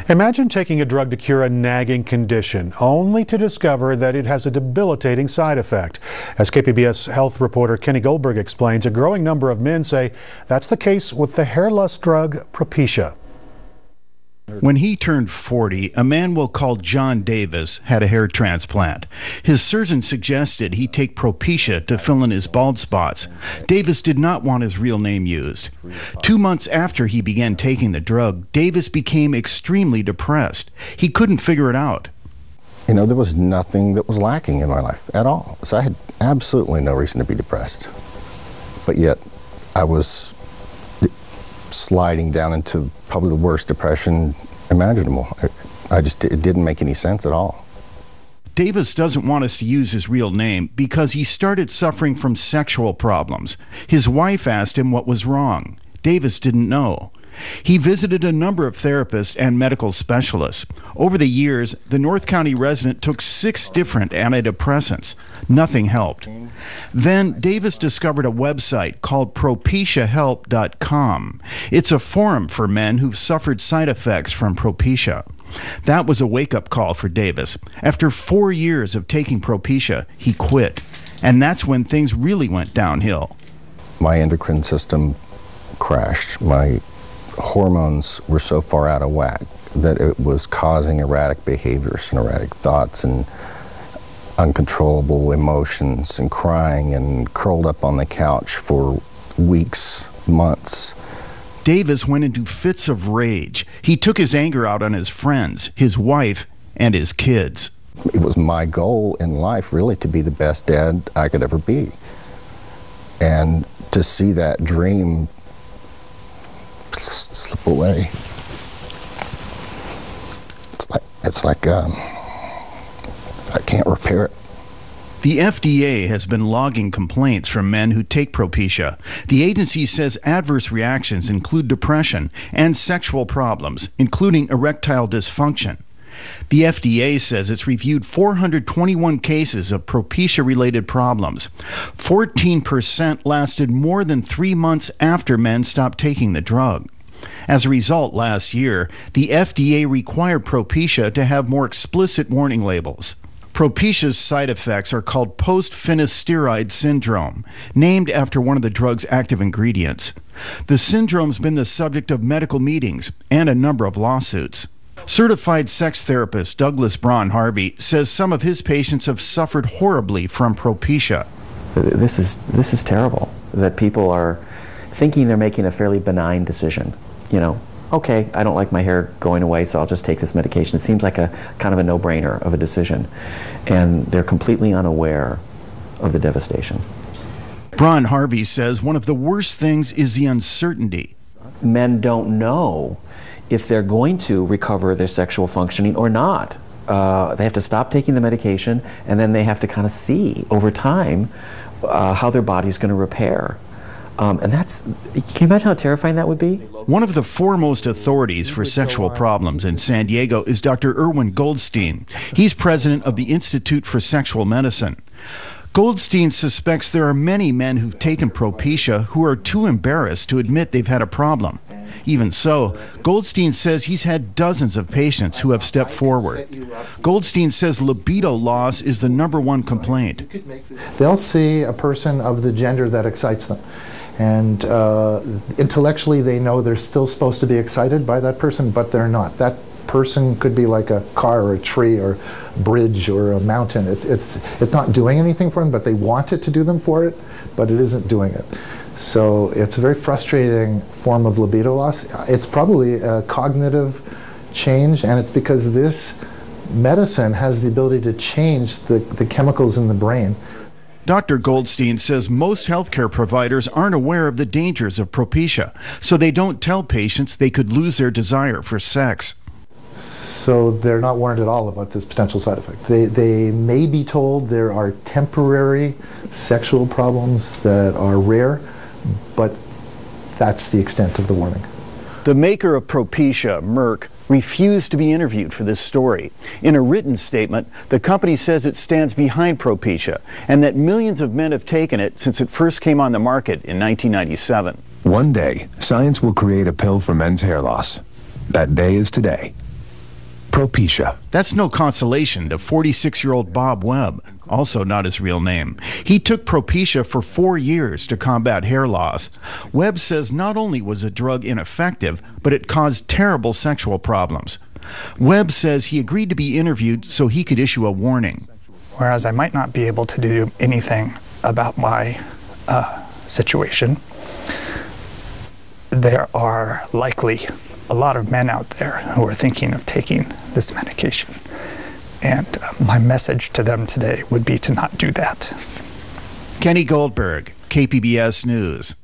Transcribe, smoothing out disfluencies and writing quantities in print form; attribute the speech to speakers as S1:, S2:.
S1: Imagine taking a drug to cure a nagging condition, only to discover that it has a debilitating side effect. As KPBS health reporter Kenny Goldberg explains, a growing number of men say that's the case with the hair loss drug Propecia.
S2: When he turned 40, a man we'll call John Davis had a hair transplant. His surgeon suggested he take Propecia to fill in his bald spots. Davis did not want his real name used. 2 months after he began taking the drug, Davis became extremely depressed. He couldn't figure it out.
S3: You know, there was nothing that was lacking in my life at all. So I had absolutely no reason to be depressed. But yet, I was sliding down into probably the worst depression imaginable. It didn't make any sense at all.
S2: Davis doesn't want us to use his real name because he started suffering from sexual problems. His wife asked him what was wrong. Davis didn't know. He visited a number of therapists and medical specialists. Over the years, the North County resident took 6 different antidepressants. Nothing helped. Then Davis discovered a website called PropeciaHelp.com. It's a forum for men who've suffered side effects from Propecia. That was a wake-up call for Davis. After 4 years of taking Propecia, he quit. And that's when things really went downhill.
S3: My endocrine system crashed. My hormones were so far out of whack that it was causing erratic behaviors and erratic thoughts and uncontrollable emotions and crying and curled up on the couch for weeks, months.
S2: Davis went into fits of rage. He took his anger out on his friends, his wife, and his kids.
S3: It was my goal in life really to be the best dad I could ever be. And to see that dream slip away, it's like I can't repair it.
S2: The FDA has been logging complaints from men who take Propecia. The agency says adverse reactions include depression and sexual problems, including erectile dysfunction. The FDA says it's reviewed 421 cases of Propecia-related problems. 14% lasted more than 3 months after men stopped taking the drug. As a result, last year, the FDA required Propecia to have more explicit warning labels. Propecia's side effects are called post-finasteride syndrome, named after one of the drug's active ingredients. The syndrome's been the subject of medical meetings and a number of lawsuits. Certified sex therapist Douglas Braun Harvey says some of his patients have suffered horribly from Propecia.
S4: This is terrible, that people are thinking they're making a fairly benign decision. You know, okay, I don't like my hair going away, so I'll just take this medication. It seems like a kind of a no-brainer of a decision. And they're completely unaware of the devastation.
S2: Braun Harvey says one of the worst things is the uncertainty.
S4: Men don't know if they're going to recover their sexual functioning or not. They have to stop taking the medication, and then they have to kind of see over time how their body's going to repair. And that's, can you imagine how terrifying that would be?
S2: One of the foremost authorities for sexual problems in San Diego is Dr. Irwin Goldstein. He's president of the Institute for Sexual Medicine. Goldstein suspects there are many men who've taken Propecia who are too embarrassed to admit they've had a problem. Even so, Goldstein says he's had dozens of patients who have stepped forward. Goldstein says libido loss is the #1 complaint.
S5: They'll see a person of the gender that excites them. And intellectually they know they're still supposed to be excited by that person, but they're not. That person could be like a car or a tree or a bridge or a mountain. It's not doing anything for them, but they want it to do them for it, but it isn't doing it. So it's a very frustrating form of libido loss. It's probably a cognitive change, and it's because this medicine has the ability to change the chemicals in the brain.
S2: Dr. Goldstein says most healthcare providers aren't aware of the dangers of Propecia, so they don't tell patients they could lose their desire for sex.
S5: So they're not warned at all about this potential side effect. They may be told there are temporary sexual problems that are rare, but that's the extent of the warning.
S2: The maker of Propecia, Merck, refused to be interviewed for this story. In a written statement, the company says it stands behind Propecia and that millions of men have taken it since it first came on the market in 1997.
S6: One day, science will create a pill for men's hair loss. That day is today. Propecia.
S2: That's no consolation to 46-year-old Bob Webb, also not his real name. He took Propecia for 4 years to combat hair loss. Webb says not only was the drug ineffective, but it caused terrible sexual problems. Webb says he agreed to be interviewed so he could issue a warning.
S7: Whereas I might not be able to do anything about my situation, there are likely a lot of men out there who are thinking of taking this medication. And my message to them today would be to not do that.
S2: Kenny Goldberg, KPBS News.